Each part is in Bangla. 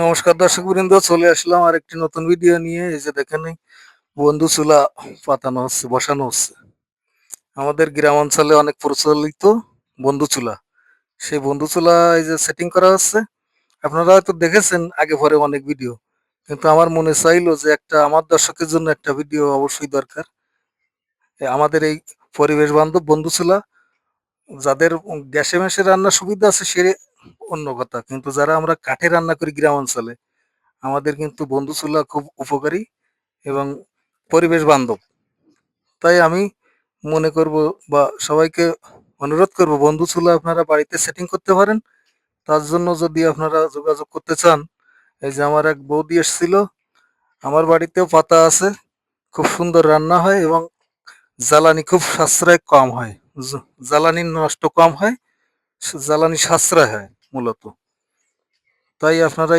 নমস্কার দর্শক বৃন্দ, চলে আসলাম আর একটি নতুন ভিডিও নিয়ে। এই যে দেখেন, এই বন্ধু চুলা পাতানো হচ্ছে, বসানো হচ্ছে। আমাদের গ্রাম অঞ্চলে অনেক প্রচলিত বন্ধু চুলা। সেই বন্ধু চুলা এই যে সেটিং করা হচ্ছে। আপনারা হয়তো দেখেছেন আগে পরে অনেক ভিডিও, কিন্তু আমার মনে চাইলো যে একটা আমার দর্শকের জন্য একটা ভিডিও অবশ্যই দরকার। আমাদের এই পরিবেশ বান্ধব বন্ধু চুলা, যাদের গ্যাসে ম্যাসে রান্নার সুবিধা আছে সে অন্য কথা, কিন্তু যারা আমরা কাঠে রান্না করি গ্রাম অঞ্চলে, আমাদের কিন্তু বন্ধু চুলা খুব উপকারী এবং পরিবেশ বান্ধব। তাই আমি মনে করব বা সবাইকে অনুরোধ করব, বন্ধু চুলা আপনারা বাড়িতে সেটিং করতে পারেন। তার জন্য যদি আপনারা যোগাযোগ করতে চান, এই যে আমার এক বৌদি এসেছিল, আমার বাড়িতেও পাতা আছে। খুব সুন্দর রান্না হয় এবং জ্বালানি খুব সাশ্রয় কম হয়। জ্বালানি নষ্ট কম হয়, জ্বালানি সাশ্রয় হয় মূলত। তাই আপনারা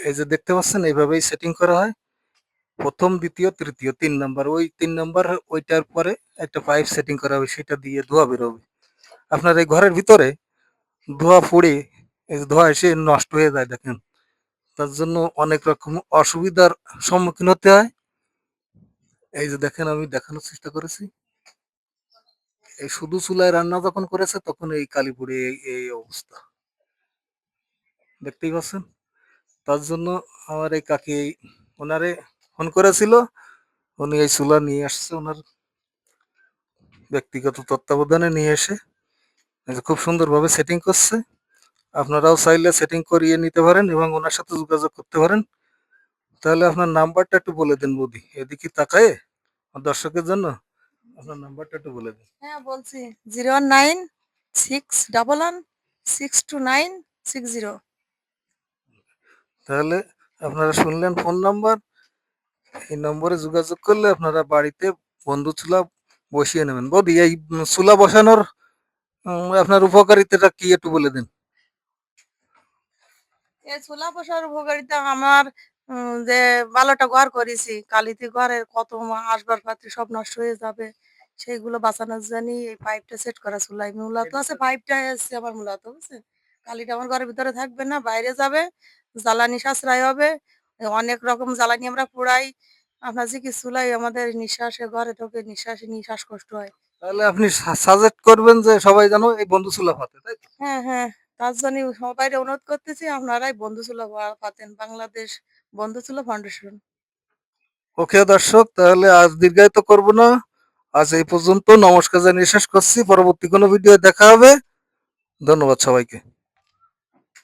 এই যে দেখতে পাচ্ছেন, এইভাবেই সেটিং করা হয়। প্রথম, দ্বিতীয়, তৃতীয়, 3 নাম্বার, ওই 3 নাম্বার ওইটার পরে একটা পাইপ সেটিং করা হবে, সেটা দিয়ে ধোঁয়া বেরোবে। আপনার এই ঘরের ভিতরে ধোঁয়া পড়ে, এই যে ধোঁয়া এসে নষ্ট হয়ে যায় দেখেন, তার জন্য অনেক রকম অসুবিধার সম্মুখীন হতে হয়। এই যে দেখেন, আমি দেখানোর চেষ্টা করেছি। এই শুধু চুলায় রান্না যখন করেছে তখন এই কালীপুরে এই এই অবস্থা দেখতেই পাচ্ছেন। তার জন্য আমার এই কাকি ওনারে ফোন করেছিল, উনি এই চুলা নিয়ে আসছে ওনার ব্যক্তিগত তত্ত্বাবধানে নিয়ে এসে এই যে খুব সুন্দরভাবে সেটিং করছে। আপনারাও চাইলে সেটিং করিয়ে নিতে পারেন এবং ওনার সাথে যোগাযোগ করতে পারেন। তাহলে আপনার নাম্বারটা একটু বলে দিন বৌদি, এদিকে তাকায়ে আমার দর্শকের জন্য আপনার নাম্বারটা একটু বলে দিন। হ্যাঁ, বলছি। 0196111629620। তাহলে আপনারা শুনলেন ফোন নাম্বার, এই নম্বরে যোগাযোগ করলে আপনারা বাড়িতে বন্ধু চুলা বসিয়ে নেবেন। বৌদি, এই চুলা বসানোর আপনার উপকারিতাটা কি একটু বলে দিন। এই চুলা বসার উপকারিতা আমার, যে ভালোটা ঘর করেছি, কালিতে ঘরের কত আসবাবপত্র সব নষ্ট হয়ে যাবে, সেইগুলো বাঁচানোর জন্য এই পাইপটা সেট করা। চুলাই মূলত আছে, পাইপটা এসছে আমার মূলত, বুঝছেন। কালিটা আমার ঘরের ভিতরে থাকবে না, বাইরে যাবে, জ্বালানি সাশ্রয় হবে। অনেক রকম জ্বালানি আমরা পোড়াই, আপনার যে কি চুলাই আমাদের নিঃশ্বাসে ঘরে ঢোকে, নিঃশ্বাসে নিয়ে শ্বাসকষ্ট হয়। তাহলে আপনি সাজেস্ট করবেন যে সবাই যেন এই বন্ধু চুলা পাতে, তাই তো? হ্যাঁ, হ্যাঁ। তার জন্য সবাইরে অনুরোধ করতেছি, আপনারাই বন্ধুসুলভ পাতেন। বাংলাদেশ বন্ধুসুলভ ফাউন্ডেশন। ওকে দর্শক, তাহলে আজ দীর্ঘায়িত করব না, আজ এই পর্যন্ত। নমস্কার জানিয়ে শেষ করছি। পরবর্তী কোনো ভিডিও দেখা হবে। ধন্যবাদ সবাইকে।